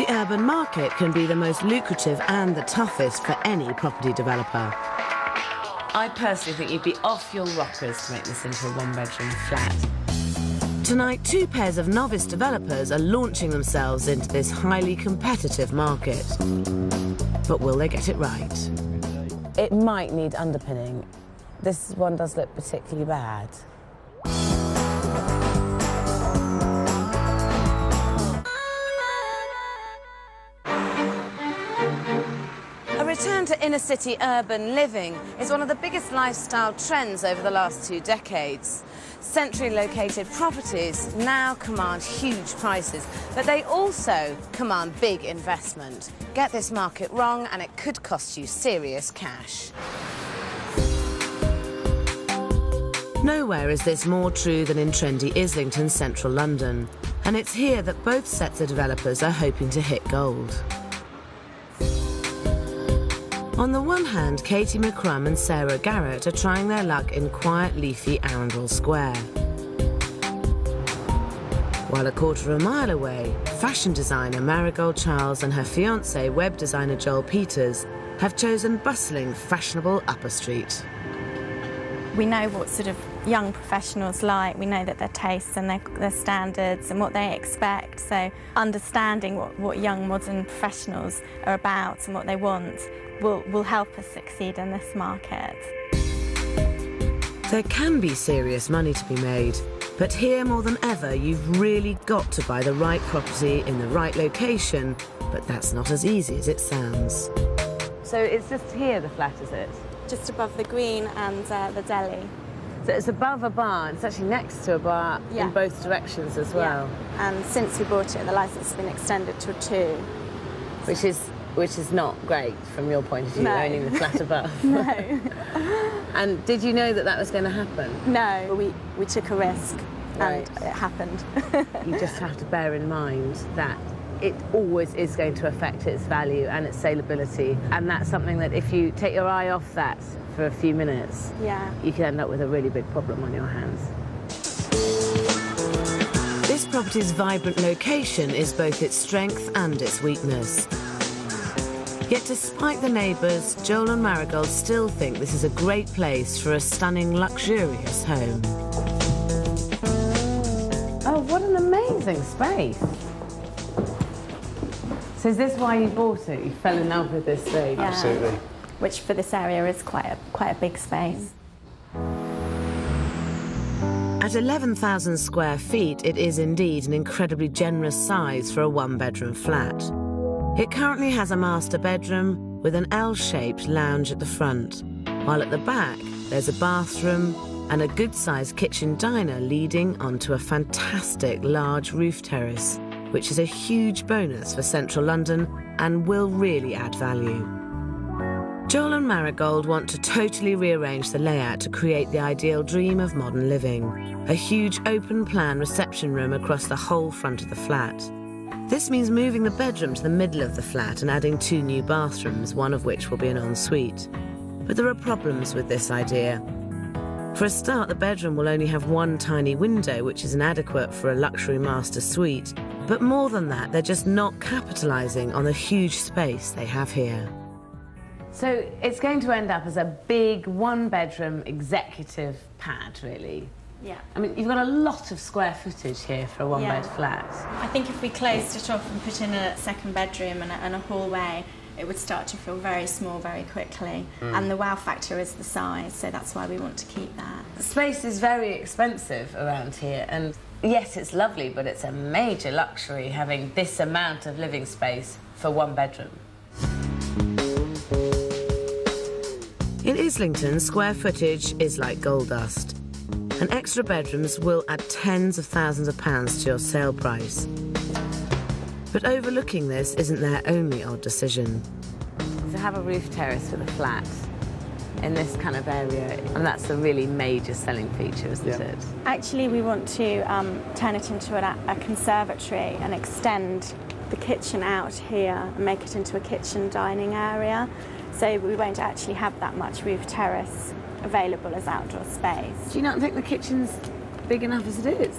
The urban market can be the most lucrative and the toughest for any property developer. I personally think you'd be off your rockers to make this into a one-bedroom flat. Tonight, two pairs of novice developers are launching themselves into this highly competitive market. But will they get it right? It might need underpinning. This one does look particularly bad. A return to inner-city urban living is one of the biggest lifestyle trends over the last 2 decades. Centrally located properties now command huge prices, but they also command big investment. Get this market wrong and it could cost you serious cash. Nowhere is this more true than in trendy Islington, central London. And it's here that both sets of developers are hoping to hit gold. On the one hand, Katie McCrum and Sarah Garrett are trying their luck in quiet, leafy Arundel Square. While a quarter of a mile away, fashion designer Marigold Charles and her fiancé, web designer Joel Peters, have chosen bustling, fashionable Upper Street. We know what sort of young professionals like, we know that their tastes and their standards and what they expect, so understanding what young modern professionals are about and what they want will help us succeed in this market. There can be serious money to be made, but here more than ever you've really got to buy the right property in the right location, but that's not as easy as it sounds. So it's just here, the flat, is it? Just above the green and the deli. So it's above a bar, it's actually next to a bar in both directions as well. Yeah. And since we bought it, the licence has been extended to 2. Which is not great from your point of view, owning the flat above. No. And did you know that that was going to happen? No, we took a risk and it happened. You just have to bear in mind that it always is going to affect its value and its saleability, and that's something that if you take your eye off that for a few minutes, you can end up with a really big problem on your hands. This property's vibrant location is both its strength and its weakness. Yet despite the neighbours, Joel and Marigold still think this is a great place for a stunning, luxurious home. Oh, what an amazing space. So is this why you bought it? You fell in love with this space? Yeah. Absolutely. Which for this area is quite a big space. At 11,000 square feet, it is indeed an incredibly generous size for a one-bedroom flat. It currently has a master bedroom with an L-shaped lounge at the front, while at the back there's a bathroom and a good-sized kitchen diner leading onto a fantastic large roof terrace, which is a huge bonus for central London and will really add value. Joel and Marigold want to totally rearrange the layout to create the ideal dream of modern living, a huge open-plan reception room across the whole front of the flat. This means moving the bedroom to the middle of the flat and adding 2 new bathrooms, one of which will be an ensuite. But there are problems with this idea. For a start, the bedroom will only have 1 tiny window, which is inadequate for a luxury master suite. But more than that, they're just not capitalising on the huge space they have here. So it's going to end up as a big one-bedroom executive pad, really. Yeah. I mean, you've got a lot of square footage here for a one-bed flat. I think if we closed it off and put in a second bedroom and a hallway, it would start to feel very small very quickly. And the wow factor is the size, so that's why we want to keep that. The space is very expensive around here, and yes, it's lovely, but it's a major luxury having this amount of living space for one bedroom. In Islington, square footage is like gold dust, and extra bedrooms will add tens of thousands of pounds to your sale price. But overlooking this isn't their only odd decision. To have a roof terrace with a flat in this kind of area, and that's a really major selling feature, isn't it? Actually, we want to turn it into a conservatory and extend the kitchen out here and make it into a kitchen dining area. So we won't actually have that much roof terrace available as outdoor space. Do you not think the kitchen's big enough as it is?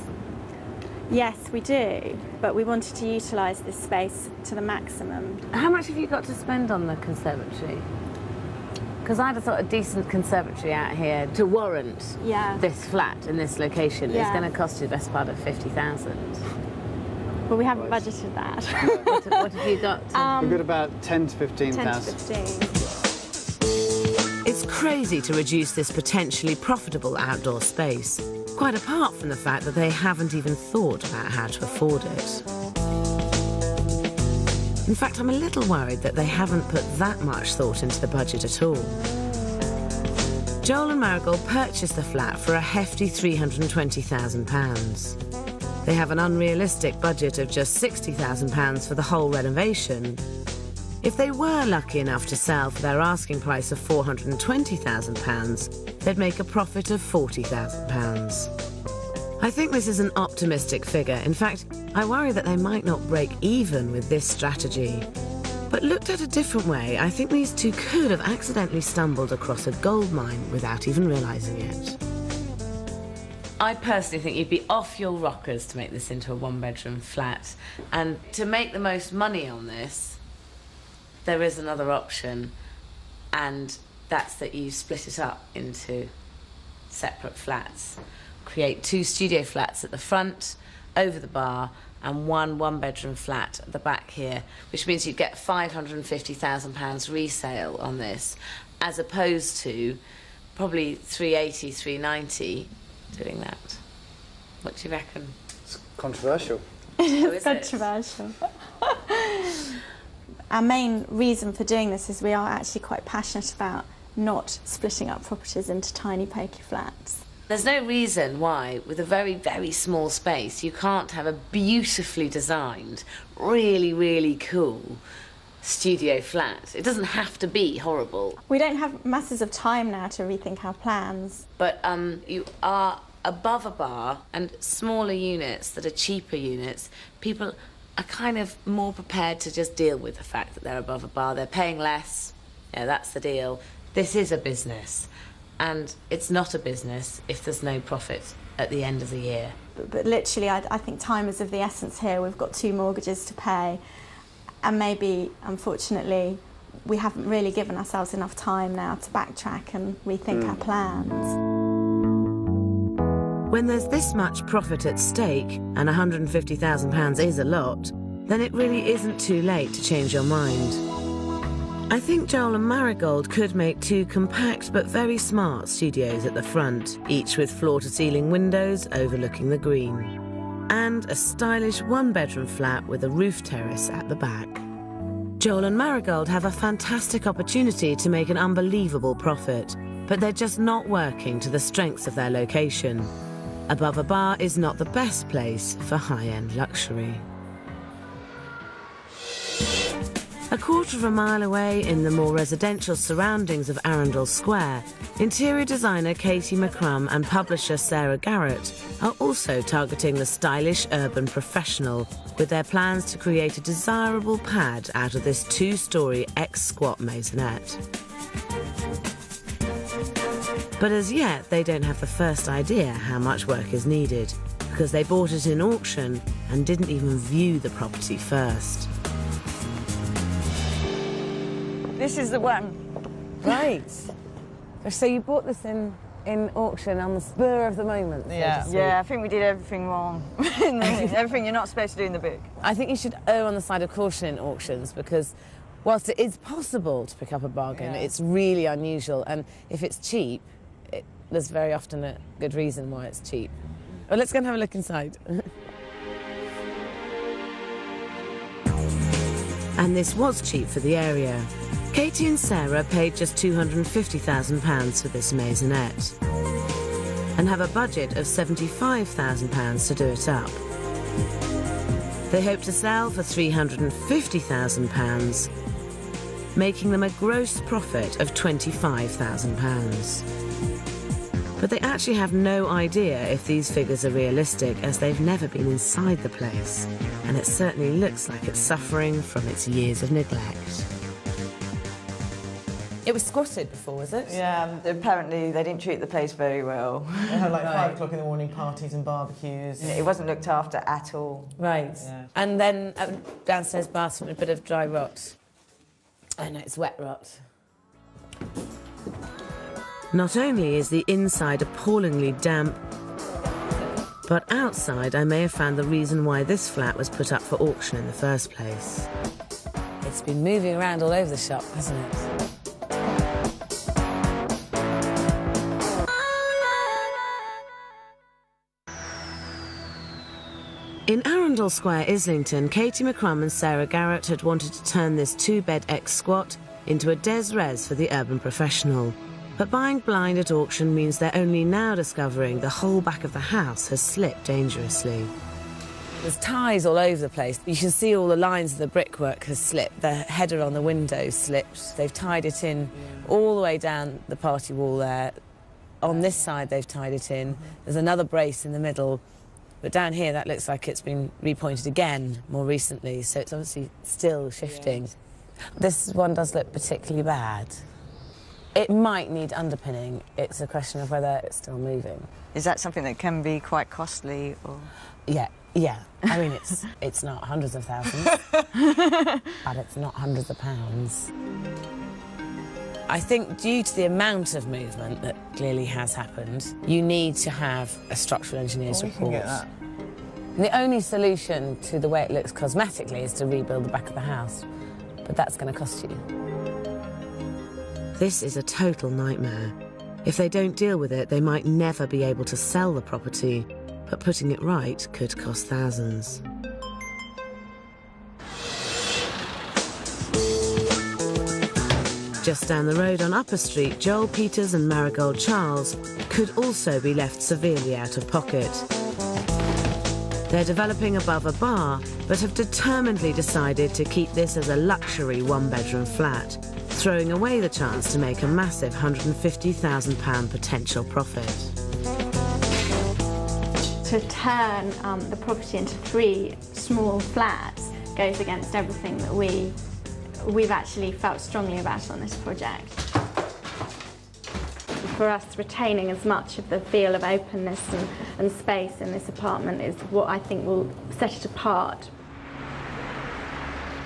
Yes, we do, but we wanted to utilise this space to the maximum. How much have you got to spend on the conservatory? Because I'd have thought a decent conservatory out here to warrant this flat in this location is going to cost you the best part of 50,000. Well, we haven't budgeted that. What have you got? We've got about 10 to 15,000. 10 to 15. It's crazy to reduce this potentially profitable outdoor space, quite apart from the fact that they haven't even thought about how to afford it. In fact, I'm a little worried that they haven't put that much thought into the budget at all. Joel and Marigold purchased the flat for a hefty £320,000. They have an unrealistic budget of just £60,000 for the whole renovation. If they were lucky enough to sell for their asking price of £420,000, they'd make a profit of £40,000. I think this is an optimistic figure. In fact, I worry that they might not break even with this strategy. But looked at a different way, I think these two could have accidentally stumbled across a gold mine without even realising it. I personally think you'd be off your rockers to make this into a one-bedroom flat. And to make the most money on this, there is another option, and that's that you split it up into separate flats. Create 2 studio flats at the front, over the bar, and one-bedroom flat at the back here, which means you'd get £550,000 resale on this, as opposed to probably 380, 390 doing that. What do you reckon? It's controversial. It's controversial. Our main reason for doing this is we are actually quite passionate about not splitting up properties into tiny pokey flats. There's no reason why, with a very, very small space, you can't have a beautifully designed, really, really cool studio flat. It doesn't have to be horrible. We don't have masses of time now to rethink our plans. But you are above a bar, and smaller units that are cheaper units, people are kind of more prepared to just deal with the fact that they're above a bar. They're paying less. Yeah, that's the deal. This is a business. And it's not a business if there's no profit at the end of the year. But literally, I think time is of the essence here. We've got 2 mortgages to pay, and maybe, unfortunately, we haven't really given ourselves enough time now to backtrack and rethink our plans. When there's this much profit at stake, and £150,000 is a lot, then it really isn't too late to change your mind. I think Joel and Marigold could make 2 compact but very smart studios at the front, each with floor-to-ceiling windows overlooking the green, and a stylish one-bedroom flat with a roof terrace at the back. Joel and Marigold have a fantastic opportunity to make an unbelievable profit, but they're just not working to the strengths of their location. Above a bar is not the best place for high-end luxury. A quarter of a mile away, in the more residential surroundings of Arundel Square, interior designer Katie McCrum and publisher Sarah Garrett are also targeting the stylish urban professional with their plans to create a desirable pad out of this 2-storey ex-squat maisonette. But as yet, they don't have the first idea how much work is needed, because they bought it in auction and didn't even view the property first. This is the one. Right. So you bought this in auction on the spur of the moment, so to speak. Yeah, I think we did everything wrong. Everything you're not supposed to do in the book. I think you should err on the side of caution in auctions, because whilst it is possible to pick up a bargain, it's really unusual. And if it's cheap, there's very often a good reason why it's cheap. Well, let's go and have a look inside. And this was cheap for the area. Katie and Sarah paid just £250,000 for this maisonette and have a budget of £75,000 to do it up. They hope to sell for £350,000, making them a gross profit of £25,000. But they actually have no idea if these figures are realistic, as they've never been inside the place, and it certainly looks like it's suffering from its years of neglect. It was squatted before, was it? Yeah, apparently they didn't treat the place very well. They had like 5 o'clock in the morning parties and barbecues. It wasn't looked after at all. Right. Yeah. And then downstairs bathroom, a bit of dry rot. Oh no, it's wet rot. Not only is the inside appallingly damp, but outside I may have found the reason why this flat was put up for auction in the first place. It's been moving around all over the shop, hasn't it? In Arundel Square, Islington, Katie McCrum and Sarah Garrett had wanted to turn this 2-bed ex-squat into a des res for the urban professional. But buying blind at auction means they're only now discovering the whole back of the house has slipped dangerously. There's ties all over the place. You can see all the lines of the brickwork has slipped. The header on the window slipped. They've tied it in all the way down the party wall there. On this side, they've tied it in. There's another brace in the middle. But down here, that looks like it's been repointed again more recently, so it's obviously still shifting. This one does look particularly bad. It might need underpinning. It's a question of whether it's still moving. Is that something that can be quite costly? Or? Yeah. I mean, it's not hundreds of thousands, but it's not hundreds of pounds. I think due to the amount of movement that clearly has happened, you need to have a structural engineer's report. We can get that. And the only solution to the way it looks cosmetically is to rebuild the back of the house, but that's going to cost you. This is a total nightmare. If they don't deal with it, they might never be able to sell the property, but putting it right could cost thousands. Just down the road on Upper Street, Joel Peters and Marigold Charles could also be left severely out of pocket. They're developing above a bar, but have determinedly decided to keep this as a luxury one-bedroom flat, throwing away the chance to make a massive £150,000 potential profit. To turn the property into 3 small flats goes against everything that we've actually felt strongly about on this project. For us, retaining as much of the feel of openness and space in this apartment is what I think will set it apart.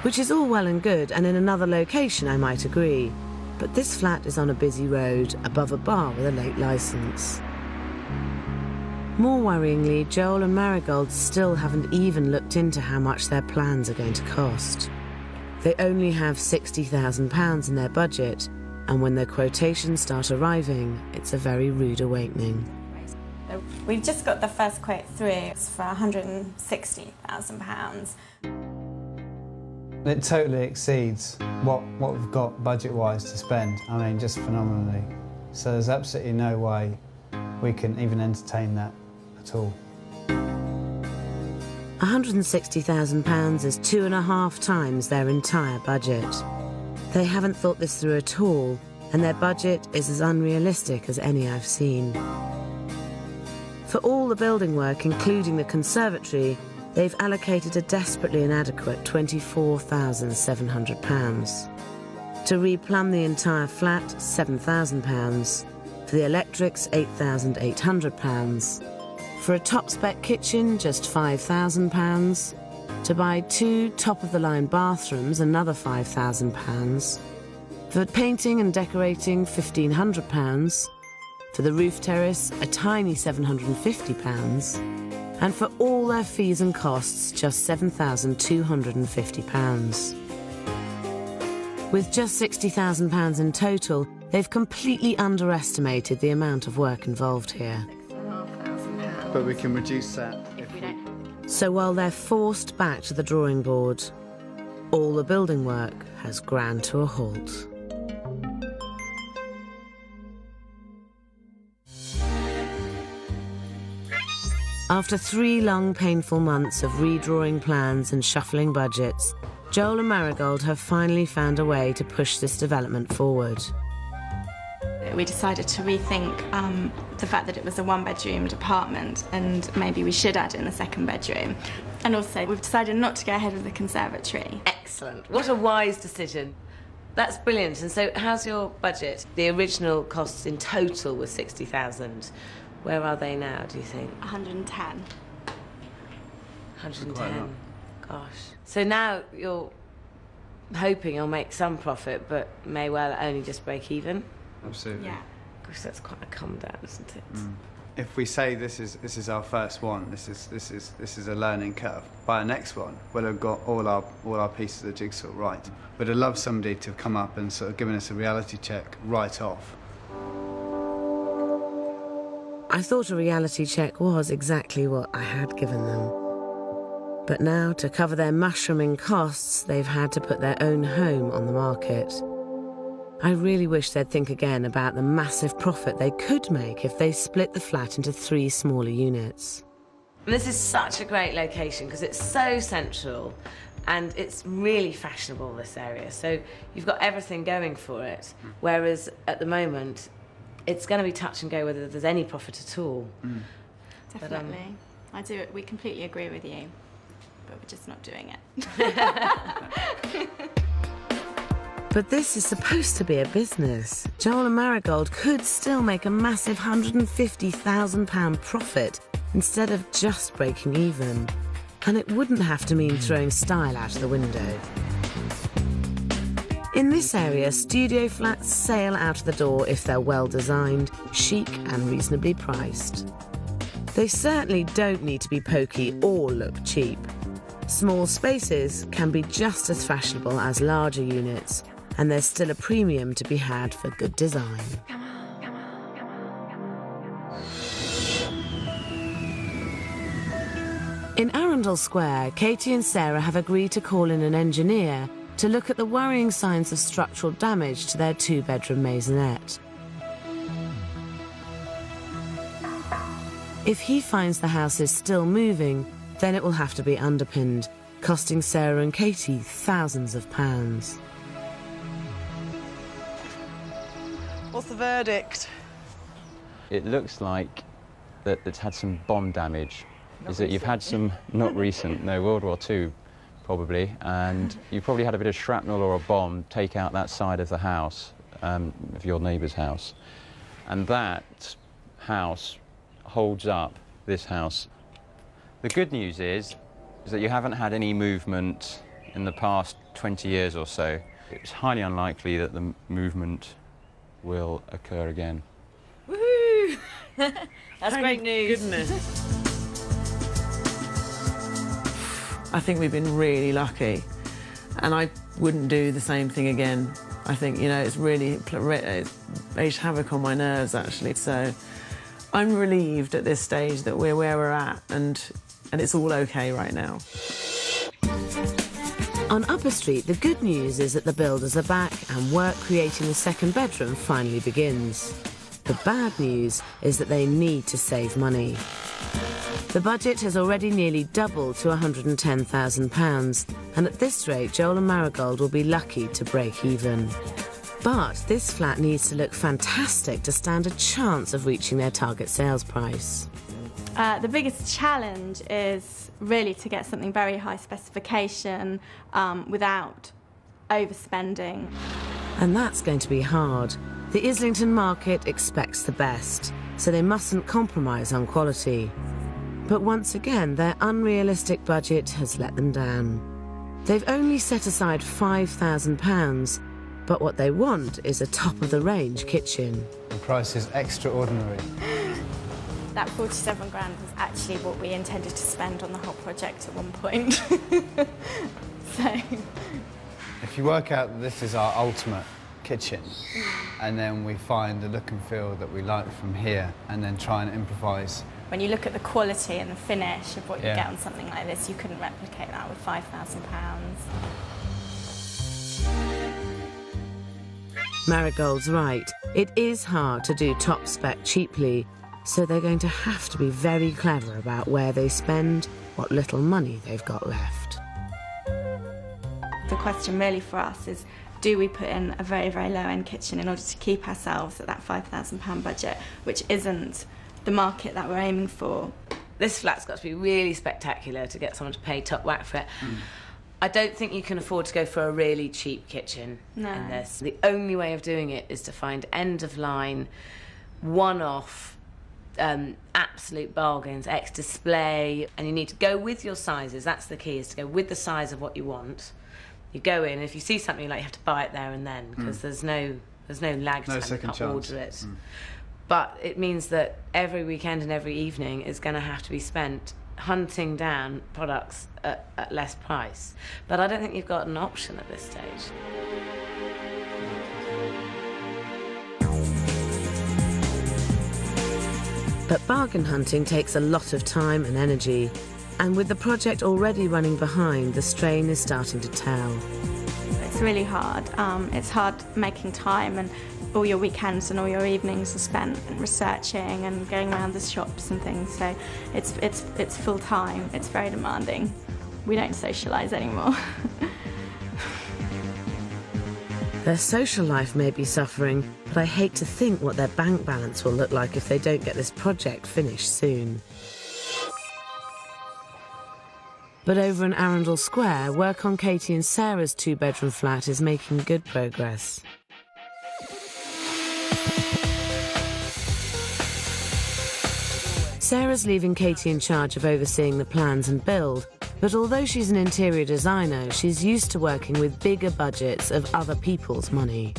Which is all well and good, and in another location I might agree, but this flat is on a busy road, above a bar with a late licence. More worryingly, Joel and Marigold still haven't even looked into how much their plans are going to cost. They only have £60,000 in their budget, and when their quotations start arriving, it's a very rude awakening. We've just got the first quote through. It's for £160,000. It totally exceeds what we've got budget-wise to spend. I mean, just phenomenally. So there's absolutely no way we can even entertain that at all. £160,000 is 2.5 times their entire budget. They haven't thought this through at all, and their budget is as unrealistic as any I've seen. For all the building work, including the conservatory, they've allocated a desperately inadequate £24,700. To replumb the entire flat, £7,000. For the electrics, £8,800. For a top-spec kitchen, just £5,000. To buy 2 top-of-the-line bathrooms, another £5,000. For painting and decorating, £1,500. For the roof terrace, a tiny £750. And for all their fees and costs, just £7,250. With just £60,000 in total, they've completely underestimated the amount of work involved here. But we can reduce that if we don't. So while they're forced back to the drawing board, all the building work has ground to a halt. After 3 long, painful months of redrawing plans and shuffling budgets, Joel and Marigold have finally found a way to push this development forward. We decided to rethink the fact that it was a 1-bedroomed apartment, and maybe we should add in a 2nd bedroom. And also, we've decided not to go ahead with the conservatory. Excellent. What a wise decision. That's brilliant. And so how's your budget? The original costs in total was 60,000. Where are they now, do you think? 110. 110. Gosh. So now you're hoping you'll make some profit, but may well only just break even? Absolutely. Yeah. Gosh, that's quite a come down, isn't it? If we say this is our first one, this is a learning curve. By the next one, we'll have got all our pieces of the jigsaw right. But I'd love somebody to have come up and sort of given us a reality check right off. I thought a reality check was exactly what I had given them. But now, to cover their mushrooming costs, they've had to put their own home on the market. I really wish they'd think again about the massive profit they could make if they split the flat into 3 smaller units. And this is such a great location because it's so central and it's really fashionable, this area. So you've got everything going for it. Whereas at the moment, it's going to be touch and go whether there's any profit at all. Definitely. We completely agree with you, but we're just not doing it. But this is supposed to be a business. Joel and Marigold could still make a massive £150,000 profit instead of just breaking even. And it wouldn't have to mean throwing style out of the window. In this area, studio flats sail out of the door if they're well designed, chic and reasonably priced. They certainly don't need to be pokey or look cheap. Small spaces can be just as fashionable as larger units, and there's still a premium to be had for good design. In Arundel Square, Katie and Sarah have agreed to call in an engineer to look at the worrying signs of structural damage to their 2-bedroom maisonette. If he finds the house is still moving, then it will have to be underpinned, costing Sarah and Katie thousands of pounds. What's the verdict? It looks like that it's had some bomb damage. You've had some, not recent, no, World War II probably, and you probably had a bit of shrapnel or a bomb take out that side of the house, of your neighbour's house. And that house holds up this house. The good news is that you haven't had any movement in the past 20 years or so. It's highly unlikely that the movement will occur again. Woohoo! That's great news. Goodness. I think we've been really lucky, and I wouldn't do the same thing again. I think, you know, it's raised havoc on my nerves, actually. So I'm relieved at this stage that we're where we're at, and it's all okay right now. On Upper Street, the good news is that the builders are back and work creating the 2nd bedroom finally begins. The bad news is that they need to save money. The budget has already nearly doubled to £110,000, and at this rate, Joel and Marigold will be lucky to break even. But this flat needs to look fantastic to stand a chance of reaching their target sales price. The biggest challenge is really to get something very high specification without overspending. And that's going to be hard. The Islington market expects the best, so they mustn't compromise on quality. But once again, their unrealistic budget has let them down. They've only set aside £5,000, but what they want is a top-of-the-range kitchen. The price is extraordinary. That 47 grand was actually what we intended to spend on the whole project at one point. So, If you work out that this is our ultimate kitchen, and then we find the look and feel that we like from here, and then try and improvise. when you look at the quality and the finish of what you get on something like this, you couldn't replicate that with £5,000. Marigold's right. It is hard to do top spec cheaply, so they're going to have to be very clever about where they spend what little money they've got left. The question really for us is, do we put in a very, very low-end kitchen in order to keep ourselves at that £5,000 budget, which isn't the market that we're aiming for? This flat's got to be really spectacular to get someone to pay top whack for it. I don't think you can afford to go for a really cheap kitchen in this. The only way of doing it is to find end-of-line, one-off, absolute bargains, ex-display, and you need to go with your sizes. That's the key, is to go with the size of what you want. You go in, if you see something you like, you have to buy it there and then, because there's no lag time, you can't order it. But it means that every weekend and every evening is going to have to be spent hunting down products at less price. But I don't think you've got an option at this stage. But bargain hunting takes a lot of time and energy, and with the project already running behind, the strain is starting to tell. It's really hard. It's hard making time, and all your weekends and all your evenings are spent researching and going around the shops and things. So it's full time. It's very demanding. We don't socialise anymore. Their social life may be suffering, but I hate to think what their bank balance will look like if they don't get this project finished soon. But over in Arundel Square, work on Katie and Sarah's two-bedroom flat is making good progress. Sarah's leaving Katie in charge of overseeing the plans and build, but although she's an interior designer, she's used to working with bigger budgets of other people's money.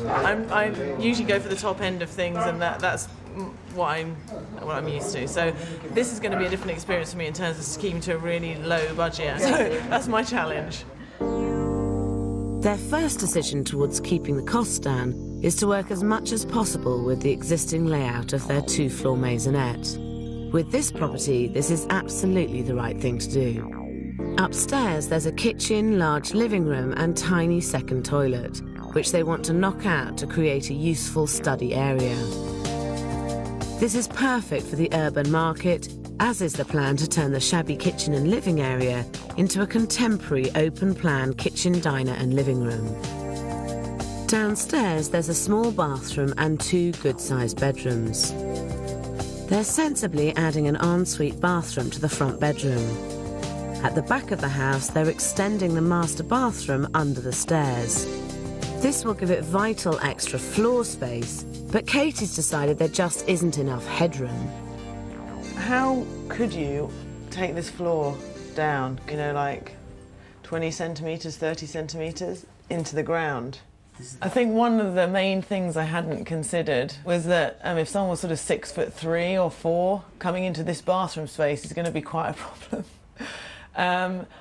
I usually go for the top end of things, and that's what I'm used to. So this is going to be a different experience for me in terms of keeping to a really low budget. So that's my challenge. Their first decision towards keeping the costs down is to work as much as possible with the existing layout of their two-floor maisonette. With this property, this is absolutely the right thing to do. Upstairs, there's a kitchen, large living room and tiny second toilet, which they want to knock out to create a useful study area. This is perfect for the urban market, as is the plan to turn the shabby kitchen and living area into a contemporary open-plan kitchen, diner and living room. Downstairs, there's a small bathroom and two good-sized bedrooms. They're sensibly adding an ensuite bathroom to the front bedroom. At the back of the house, they're extending the master bathroom under the stairs. This will give it vital extra floor space, but Katie's decided there just isn't enough headroom. How could you take this floor down, you know, like 20 centimetres, 30 centimetres into the ground? I think one of the main things I hadn't considered was that if someone was sort of 6'3" or 4", coming into this bathroom space is going to be quite a problem.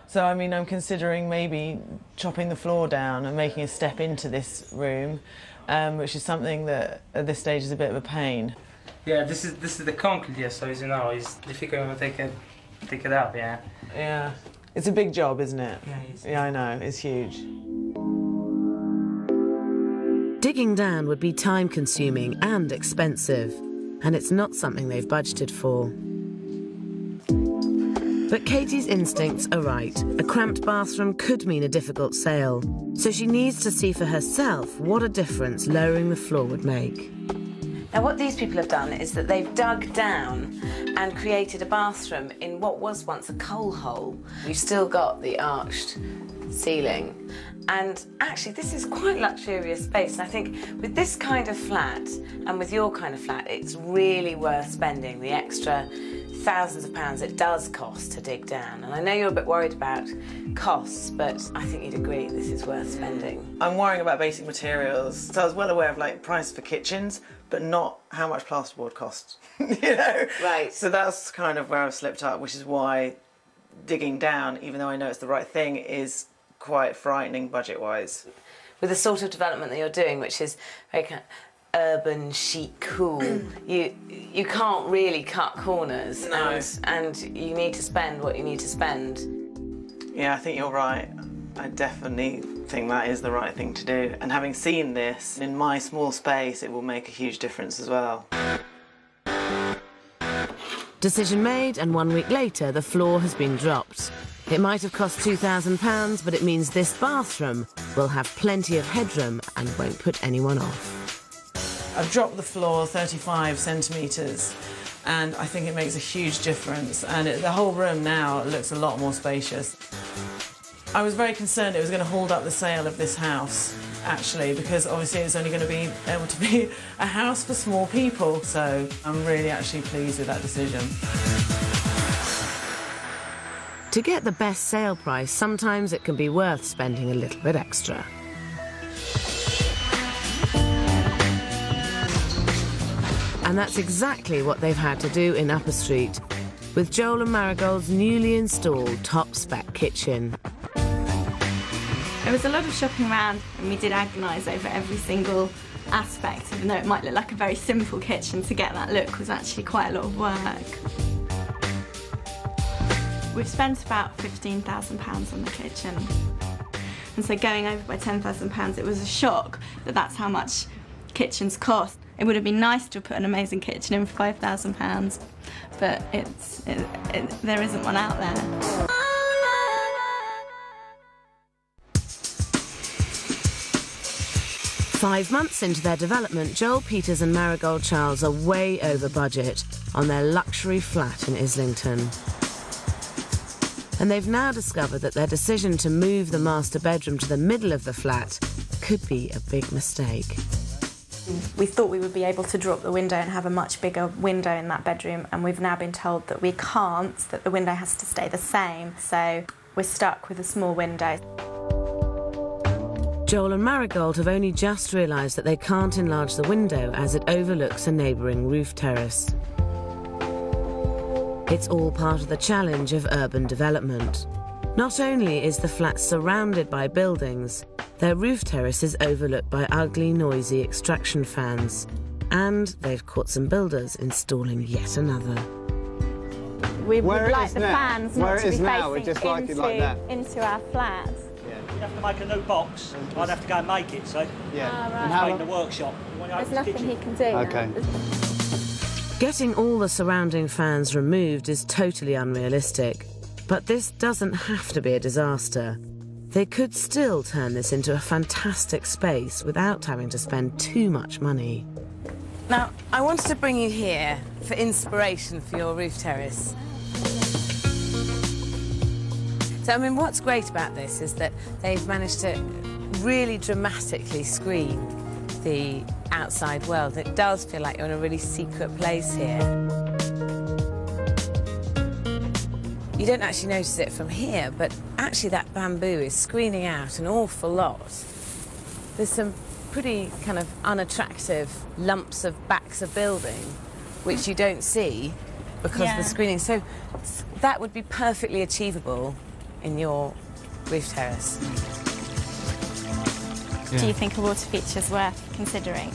So, I mean, I'm considering maybe chopping the floor down and making a step into this room, which is something that at this stage is a bit of a pain. Yeah, this is the concrete, yeah, so it's difficult to take it out, yeah. Yeah, it's a big job, isn't it? Yeah, it is. Yeah, I know, it's huge. Digging down would be time-consuming and expensive, and it's not something they've budgeted for. But Katie's instincts are right. A cramped bathroom could mean a difficult sale, so she needs to see for herself what a difference lowering the floor would make. Now, what these people have done is that they've dug down and created a bathroom in what was once a coal hole. You've still got the arched ceiling. And actually, this is quite luxurious space. And I think with this kind of flat and with your kind of flat, it's really worth spending the extra thousands of pounds it does cost to dig down. And I know you're a bit worried about costs, but I think you'd agree this is worth spending. I'm worrying about basic materials. So I was well aware of like price for kitchens, but not how much plasterboard costs, you know? Right. So that's kind of where I've slipped up, which is why digging down, even though I know it's the right thing, is quite frightening budget-wise. With the sort of development that you're doing, which is very kind of urban, chic, cool, you can't really cut corners. No. And you need to spend what you need to spend. Yeah, I think you're right. I definitely think that is the right thing to do. And having seen this in my small space, it will make a huge difference as well. Decision made, and 1 week later, the floor has been dropped. It might have cost £2,000, but it means this bathroom will have plenty of headroom and won't put anyone off. I've dropped the floor 35 centimetres, and I think it makes a huge difference. And the whole room now looks a lot more spacious. I was very concerned it was going to hold up the sale of this house, actually, because obviously it's only going to be able to be a house for small people. So I'm really actually pleased with that decision. To get the best sale price, sometimes it can be worth spending a little bit extra. And that's exactly what they've had to do in Upper Street, with Joel and Marigold's newly installed top-spec kitchen. There was a lot of shopping around and we did agonise over every single aspect, even though it might look like a very simple kitchen. To get that look was actually quite a lot of work. We've spent about £15,000 on the kitchen. And so going over by £10,000, it was a shock that that's how much kitchens cost. It would have been nice to put an amazing kitchen in for £5,000, but there isn't one out there. Five months into their development, Joel Peters and Marigold Charles are way over budget on their luxury flat in Islington. And they've now discovered that their decision to move the master bedroom to the middle of the flat could be a big mistake. We thought we would be able to drop the window and have a much bigger window in that bedroom, and we've now been told that we can't, that the window has to stay the same, so we're stuck with a small window. Joel and Marigold have only just realised that they can't enlarge the window as it overlooks a neighbouring roof terrace. It's all part of the challenge of urban development. Not only is the flat surrounded by buildings, their roof terrace is overlooked by ugly, noisy extraction fans. And they've caught some builders installing yet another. We would like the fans not to be facing into our flat. You'd have to make a new box, and I'd have to go and make it, so... Yeah. Right. In the workshop. There's nothing he can do. Okay. Getting all the surrounding fans removed is totally unrealistic. But this doesn't have to be a disaster. They could still turn this into a fantastic space without having to spend too much money. Now, I wanted to bring you here for inspiration for your roof terrace. So, I mean, what's great about this is that they've managed to really dramatically screen the outside world. It does feel like you're in a really secret place here. You don't actually notice it from here, but actually that bamboo is screening out an awful lot. There's some pretty kind of unattractive lumps of backs of building which you don't see because of the screening. So that would be perfectly achievable in your roof terrace. Yeah. Do you think a water feature is worth considering?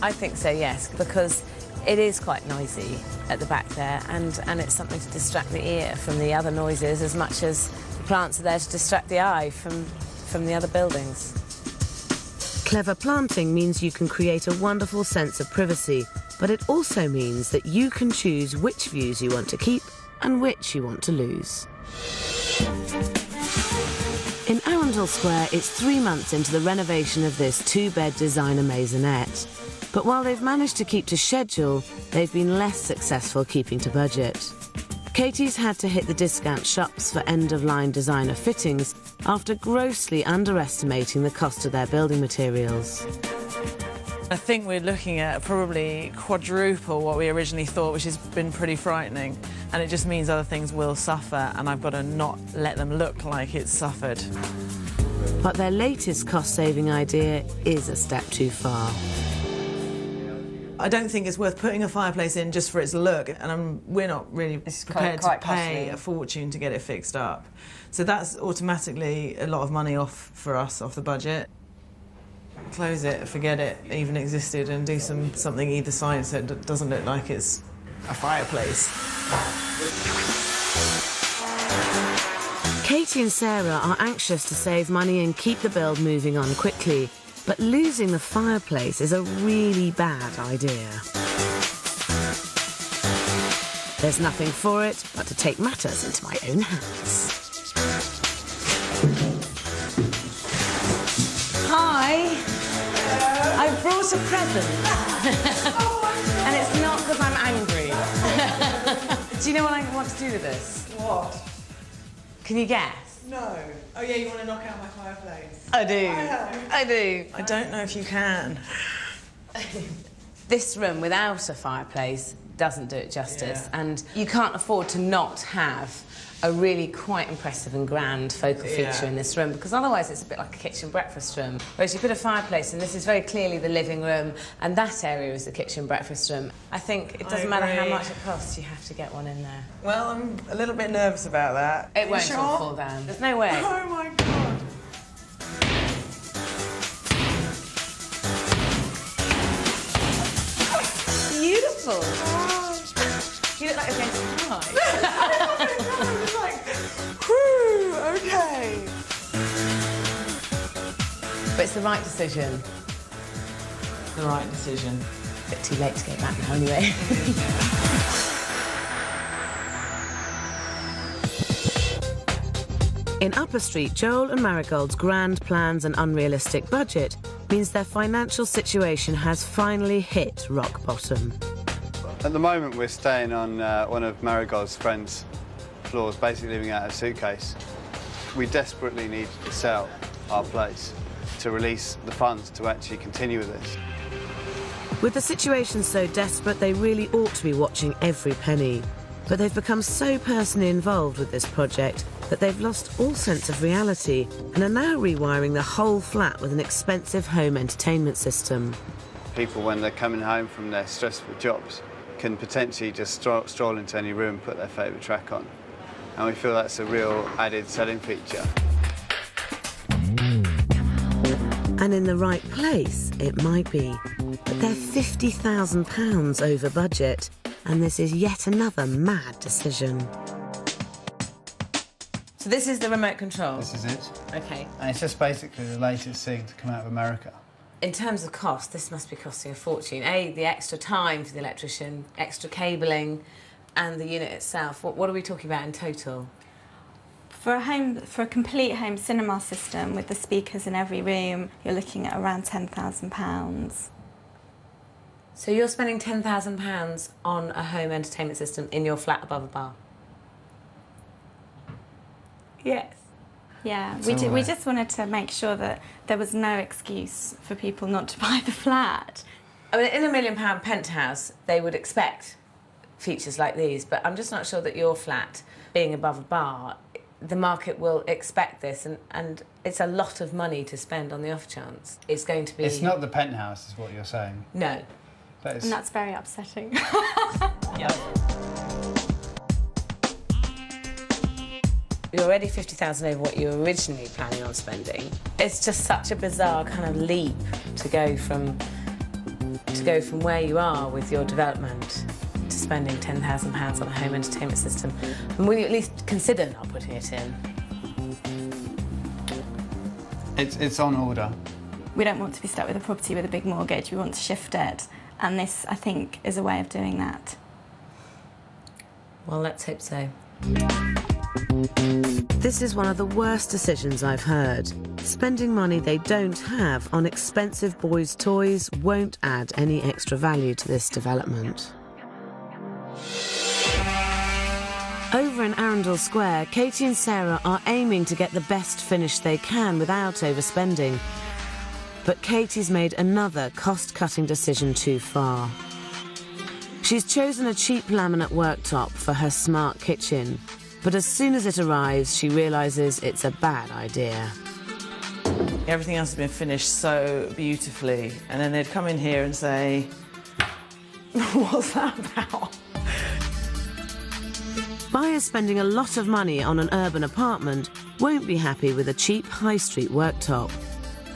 I think so, yes, because it is quite noisy at the back there, and it's something to distract the ear from the other noises as much as the plants are there to distract the eye from the other buildings. Clever planting means you can create a wonderful sense of privacy, but it also means that you can choose which views you want to keep and which you want to lose. In Arundel Square, it's 3 months into the renovation of this two-bed designer maisonette. But while they've managed to keep to schedule, they've been less successful keeping to budget. Katie's had to hit the discount shops for end-of-line designer fittings after grossly underestimating the cost of their building materials. I think we're looking at probably quadruple what we originally thought, which has been pretty frightening. And it just means other things will suffer, and I've got to not let them look like it's suffered. But their latest cost-saving idea is a step too far. I don't think it's worth putting a fireplace in just for its look, and we're not really prepared to pay a fortune to get it fixed up. So that's automatically a lot of money off for us, off the budget. Close it, forget it even existed, and do something either side so it doesn't look like it's a fireplace. Katie and Sarah are anxious to save money and keep the build moving on quickly, but losing the fireplace is a really bad idea. There's nothing for it but to take matters into my own hands. Hi. I brought a present. And it's not because I'm angry. Do you know what I want to do with this? What? Can you guess? No. Oh yeah, you want to knock out my fireplace? I do. I do. I don't know if you can. This room without a fireplace doesn't do it justice, and you can't afford to not have a really quite impressive and grand focal feature in this room, because otherwise it's a bit like a kitchen breakfast room. Whereas you put a fireplace, and this is very clearly the living room, and that area is the kitchen breakfast room. I think it doesn't matter how much it costs, you have to get one in there. Well, I'm a little bit nervous about that. It won't all fall down. There's no way. Oh my God. Beautiful. You look like you're going to cry. Whew, okay. But it's the right decision. The right decision. A bit too late to get back now anyway. In Upper Street, Joel and Marigold's grand plans and unrealistic budget means their financial situation has finally hit rock bottom. At the moment, we're staying on one of Marigold's friends' floors, basically living out of a suitcase. We desperately need to sell our place to release the funds to actually continue with this. With the situation so desperate, they really ought to be watching every penny. But they've become so personally involved with this project that they've lost all sense of reality and are now rewiring the whole flat with an expensive home entertainment system. People, when they're coming home from their stressful jobs, can potentially just stroll into any room and put their favourite track on. And we feel that's a real added selling feature. And in the right place, it might be. But they're £50,000 over budget, and this is yet another mad decision. So this is the remote control? This is it. OK. And it's just basically the latest thing to come out of America. In terms of cost, this must be costing a fortune. A, the extra time for the electrician, extra cabling, and the unit itself. What are we talking about in total? For a complete home cinema system with the speakers in every room, you're looking at around £10,000. So you're spending £10,000 on a home entertainment system in your flat above a bar? Yes. Yeah, we just wanted to make sure that there was no excuse for people not to buy the flat. I mean, in a £1 million penthouse, they would expect features like these, but I'm just not sure that your flat, being above a bar, the market will expect this, and it's a lot of money to spend on the off chance. It's going to be... It's not the penthouse, is what you're saying. No. And that's very upsetting. Yeah. You're already 50,000 over what you were originally planning on spending. It's just such a bizarre kind of leap to go from where you are with your development to spending £10,000 on a home entertainment system. And will you at least consider not putting it in? It's on order. We don't want to be stuck with a property with a big mortgage. We want to shift it. And this, I think, is a way of doing that. Well, let's hope so. This is one of the worst decisions I've heard. Spending money they don't have on expensive boys' toys won't add any extra value to this development. Over in Arundel Square, Katie and Sarah are aiming to get the best finish they can without overspending. But Katie's made another cost-cutting decision too far. She's chosen a cheap laminate worktop for her smart kitchen, but as soon as it arrives, she realises it's a bad idea. Everything else has been finished so beautifully, and then they'd come in here and say, what's that about? Buyers spending a lot of money on an urban apartment won't be happy with a cheap high street worktop.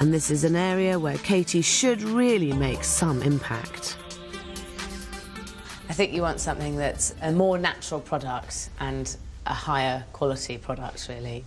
And this is an area where Katie should really make some impact. I think you want something that's a more natural product and a higher quality product, really.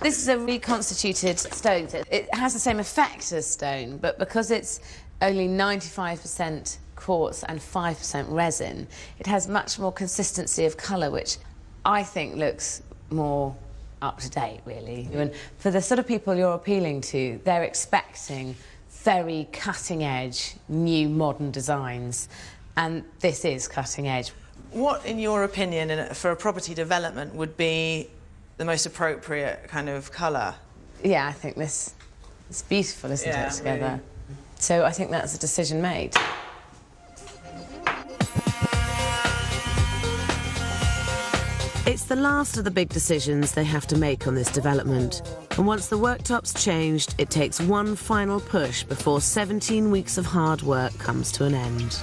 This is a reconstituted stone. It has the same effect as stone, but because it's only 95% quartz and 5% resin, it has much more consistency of colour, which I think looks more up to date, really. And for the sort of people you're appealing to, they're expecting very cutting edge, new modern designs, and this is cutting edge. What, in your opinion, for a property development would be the most appropriate kind of colour. Yeah, I think this is beautiful, isn't Yeah, it, together? really. So I think that's a decision made. It's the last of the big decisions they have to make on this development. And once the worktop's changed, it takes one final push before 17 weeks of hard work comes to an end.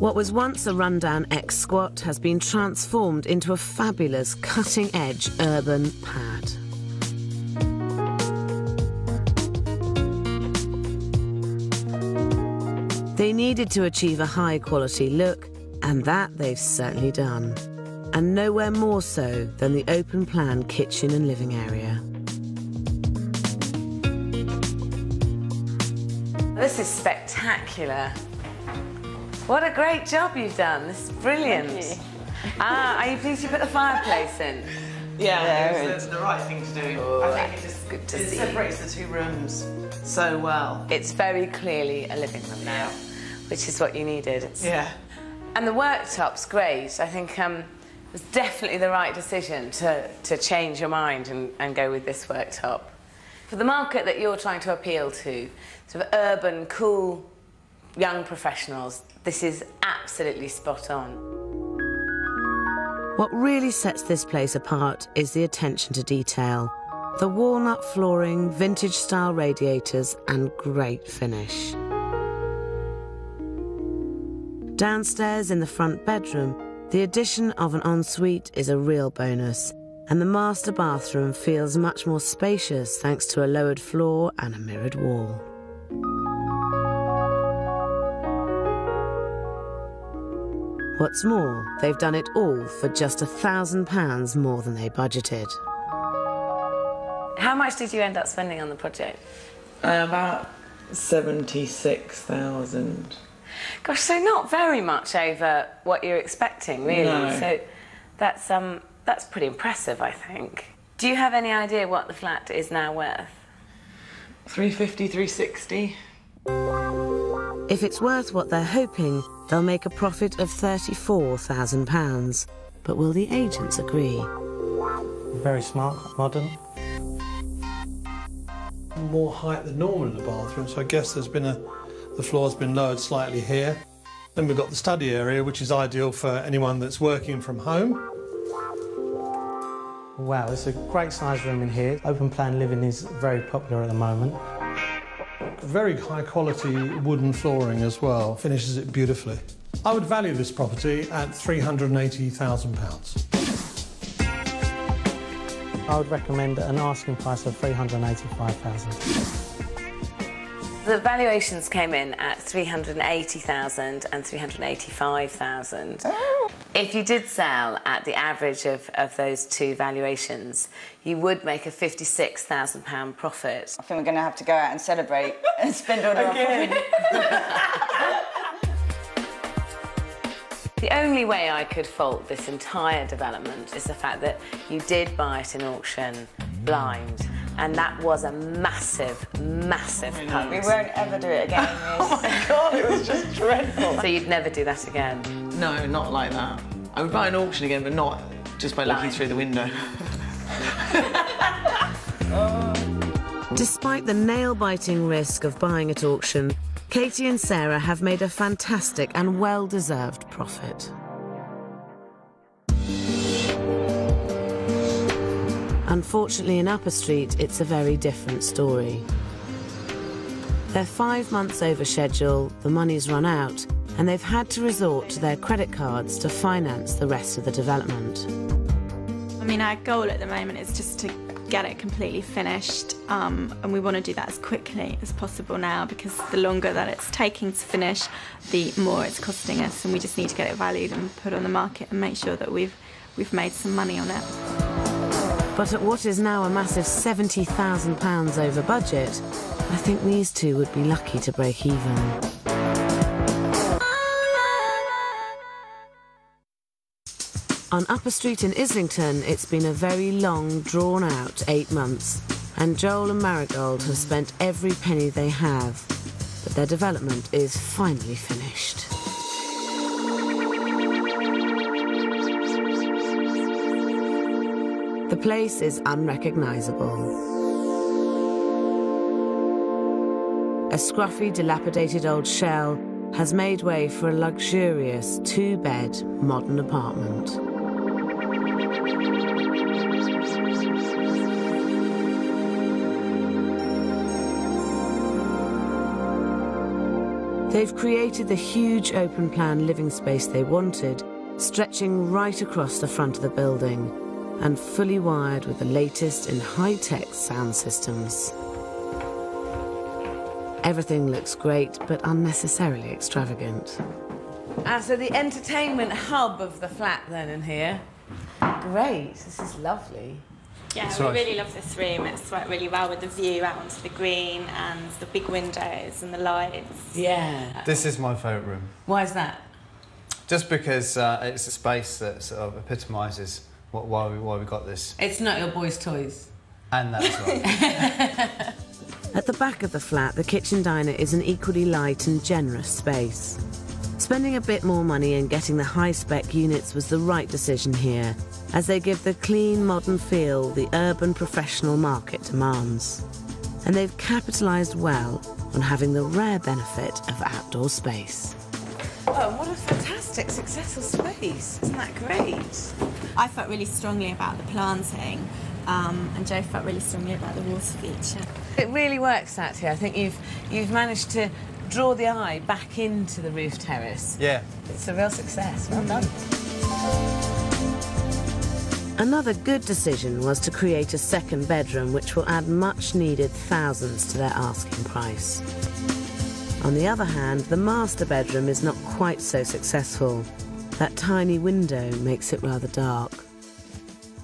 What was once a rundown X-squat has been transformed into a fabulous cutting-edge urban pad. They needed to achieve a high-quality look, and that they've certainly done. And nowhere more so than the open-plan kitchen and living area. This is spectacular. What a great job you've done. This is brilliant. Thank you. Are you pleased you put the fireplace in? Yeah, it's the right thing to do. Oh, I think good to it see. separates the two rooms so well. It's very clearly a living room now, which is what you needed. Yeah. And the worktop's great. I think it was definitely the right decision to change your mind and go with this worktop. For the market that you're trying to appeal to, sort of urban, cool, young professionals, this is absolutely spot on. What really sets this place apart is the attention to detail. The walnut flooring, vintage-style radiators, and great finish. Downstairs in the front bedroom, the addition of an ensuite is a real bonus, and the master bathroom feels much more spacious thanks to a lowered floor and a mirrored wall. What's more, they've done it all for just £1,000 more than they budgeted. How much did you end up spending on the project? About 76,000. Gosh, so not very much over what you're expecting, really. No. So that's pretty impressive, I think. Do you have any idea what the flat is now worth? 350, 360. If it's worth what they're hoping, they'll make a profit of £34,000. But will the agents agree? Very smart, modern. More height than normal in the bathroom, so I guess the floor's been lowered slightly here. Then we've got the study area, which is ideal for anyone that's working from home. Wow, it's a great size room in here. Open plan living is very popular at the moment. Very high quality wooden flooring as well, finishes it beautifully. I would value this property at £380,000. I would recommend an asking price of $385,000. The valuations came in at $380,000 and $385,000. Oh. If you did sell at the average of those two valuations, you would make a £56,000 profit. I think we're going to have to go out and celebrate and spend all our profit. The only way I could fault this entire development is the fact that you did buy it in auction blind, and that was a massive, massive punt. We won't ever do it again. Oh my God, it was just dreadful. So you'd never do that again? No, not like that. I would buy an auction again, but not just by looking through the window. Despite the nail-biting risk of buying at auction, Katie and Sarah have made a fantastic and well-deserved profit. Unfortunately, in Upper Street, it's a very different story. They're 5 months over schedule, the money's run out, and they've had to resort to their credit cards to finance the rest of the development. I mean, our goal at the moment is just to get it completely finished, and we want to do that as quickly as possible now, because the longer that it's taking to finish, the more it's costing us, and we just need to get it valued and put on the market and make sure that we've made some money on it. But at what is now a massive £70,000 over budget, I think these two would be lucky to break even. On Upper Street in Islington, it's been a very long, drawn-out 8 months, and Joel and Marigold have spent every penny they have, but their development is finally finished. The place is unrecognisable. A scruffy, dilapidated old shell has made way for a luxurious two-bed modern apartment. They've created the huge open-plan living space they wanted, stretching right across the front of the building and fully wired with the latest in high-tech sound systems. Everything looks great, but unnecessarily extravagant. So the entertainment hub of the flat then in here. Great, this is lovely. Yeah, we really love this room. It's worked really well with the view out onto the green and the big windows and the lights. Yeah. This is my favourite room. Why is that? Just because it's a space that sort of epitomises why we got this. It's not your boys' toys. And that as well. At the back of the flat, the kitchen diner is an equally light and generous space. Spending a bit more money and getting the high-spec units was the right decision here, as they give the clean, modern feel the urban professional market demands. And they've capitalised well on having the rare benefit of outdoor space. Oh, what a fantastic, successful space. Isn't that great? I felt really strongly about the planting, and Joe felt really strongly about the water feature. It really works out here. I think you've managed to draw the eye back into the roof terrace. Yeah. It's a real success. Well done. Another good decision was to create a second bedroom which will add much-needed thousands to their asking price. On the other hand, the master bedroom is not quite so successful. That tiny window makes it rather dark.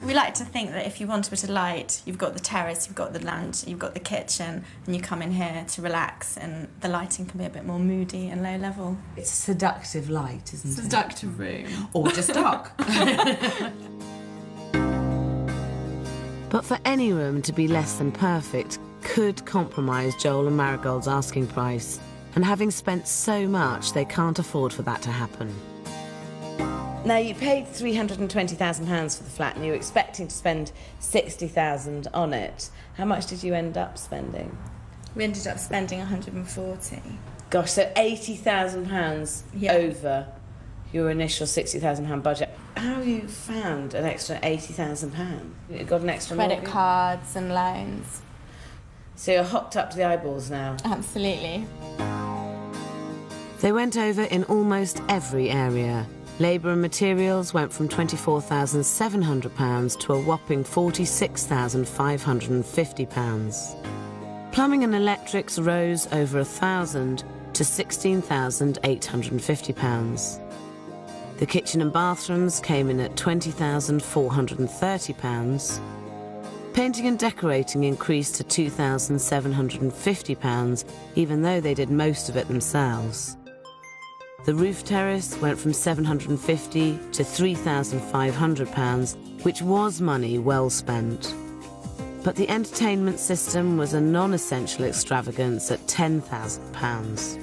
We like to think that if you want a bit of light, you've got the terrace, you've got the lounge, you've got the kitchen, and you come in here to relax, and the lighting can be a bit more moody and low level. It's a seductive light, isn't it? Seductive room. Or just dark. But for any room to be less than perfect could compromise Joel and Marigold's asking price, and having spent so much, they can't afford for that to happen. Now, you paid £320,000 for the flat and you were expecting to spend £60,000 on it. How much did you end up spending? We ended up spending 140. Gosh, so £80,000 over your initial £60,000 budget. How have you found an extra £80,000? You got an extra credit mortgage? cards and loans. So you're hopped up to the eyeballs now? Absolutely. They went over in almost every area. Labour and materials went from £24,700 to a whopping £46,550. Plumbing and electrics rose over £1,000 to £16,850. The kitchen and bathrooms came in at £20,430. Painting and decorating increased to £2,750, even though they did most of it themselves. The roof terrace went from £750 to £3,500, which was money well spent. But the entertainment system was a non-essential extravagance at £10,000.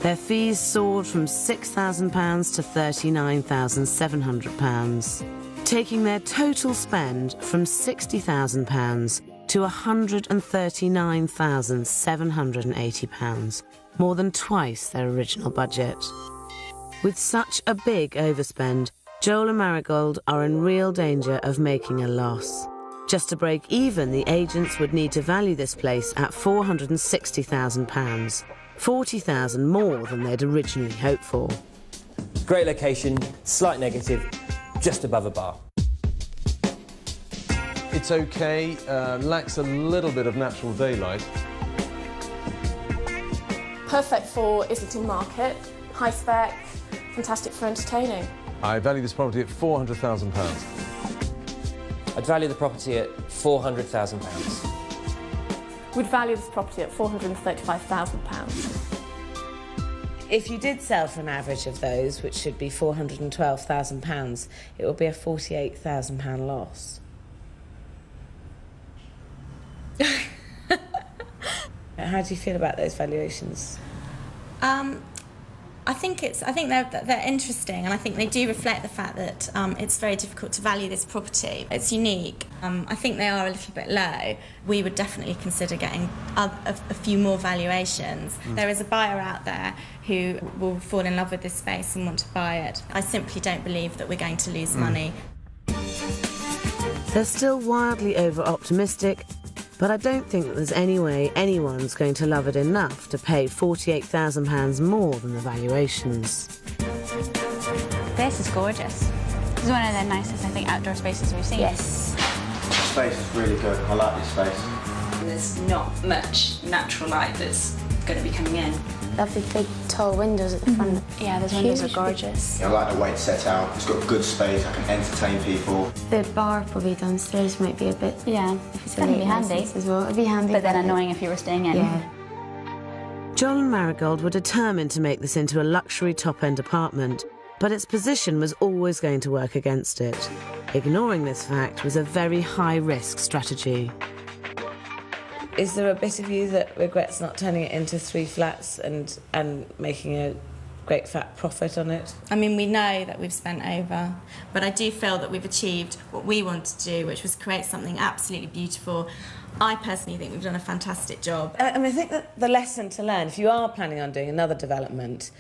Their fees soared from £6,000 to £39,700, taking their total spend from £60,000 to £139,780, more than twice their original budget. With such a big overspend, Joel and Marigold are in real danger of making a loss. Just to break even, the agents would need to value this place at £460,000, £40,000 more than they'd originally hoped for. Great location, slight negative, just above a bar. It's okay, lacks a little bit of natural daylight. Perfect for Islington Market, high spec, fantastic for entertaining. I value this property at £400,000. I'd value the property at £400,000. We'd value this property at £435,000. If you did sell for an average of those, which should be £412,000, it would be a £48,000 loss. How do you feel about those valuations? I think they're interesting, and I think they do reflect the fact that it's very difficult to value this property. It's unique. I think they are a little bit low. We would definitely consider getting a few more valuations. There is a buyer out there who will fall in love with this space and want to buy it. I simply don't believe that we're going to lose money. They're still wildly over-optimistic, but I don't think that there's any way anyone's going to love it enough to pay £48,000 more than the valuations. This is gorgeous. This is one of the nicest, I think, outdoor spaces we've seen. Yes. The space is really good. I like this space. There's not much natural light that's going to be coming in. Lovely big tall windows at the front. Yeah, those windows are gorgeous. I like the way it's set out. It's got good space. I can entertain people. The bar probably downstairs might be a bit... Yeah, if it's that'd be handy as well. It'd be handy. But then annoying if you were staying in. Yeah. Joel and Marigold were determined to make this into a luxury top-end apartment, but its position was always going to work against it. Ignoring this fact was a very high-risk strategy. Is there a bit of you that regrets not turning it into 3 flats and making a great fat profit on it? I mean, we know that we've spent over, but I do feel that we've achieved what we wanted to do, which was create something absolutely beautiful. I personally think we've done a fantastic job. I mean, I think that the lesson to learn, if you are planning on doing another development,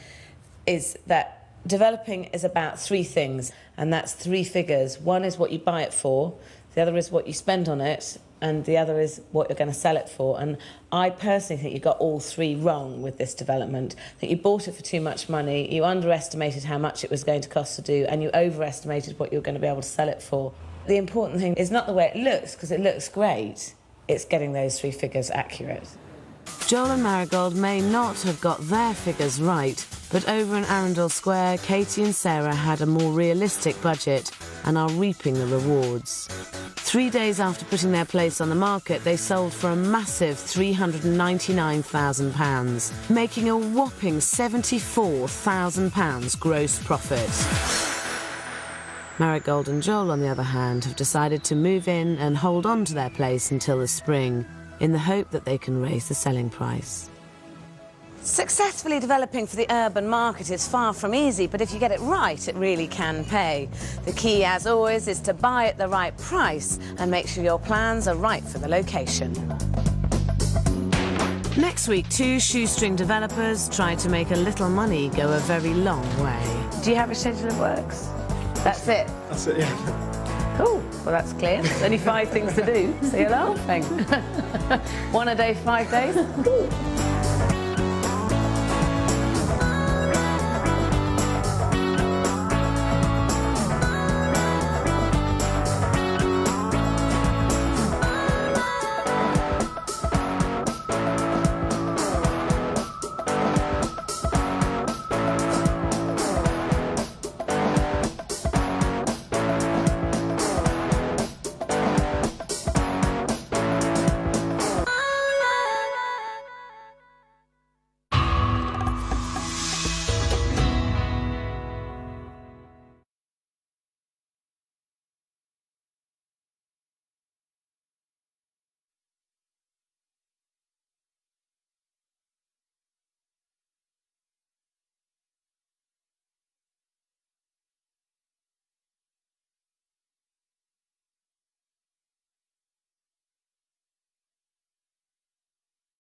is that developing is about 3 things, and that's 3 figures. One is what you buy it for, the other is what you spend on it, and the other is what you're going to sell it for. And I personally think you got all 3 wrong with this development. I think you bought it for too much money, you underestimated how much it was going to cost to do, and you overestimated what you were going to be able to sell it for. The important thing is not the way it looks, because it looks great, it's getting those 3 figures accurate. Joel and Marigold may not have got their figures right, but over in Arundel Square, Katie and Sarah had a more realistic budget and are reaping the rewards. 3 days after putting their place on the market, they sold for a massive £399,000, making a whopping £74,000 gross profit. Marigold and Joel, on the other hand, have decided to move in and hold on to their place until the spring, in the hope that they can raise the selling price. Successfully developing for the urban market is far from easy, but if you get it right, it really can pay. The key, as always, is to buy at the right price and make sure your plans are right for the location. Next week, 2 shoestring developers try to make a little money go a very long way. Do you have a schedule of works? That's it? That's it, yeah. Cool. Well, that's clear. There's only 5 things to do, so you're laughing. 1 a day, 5 days?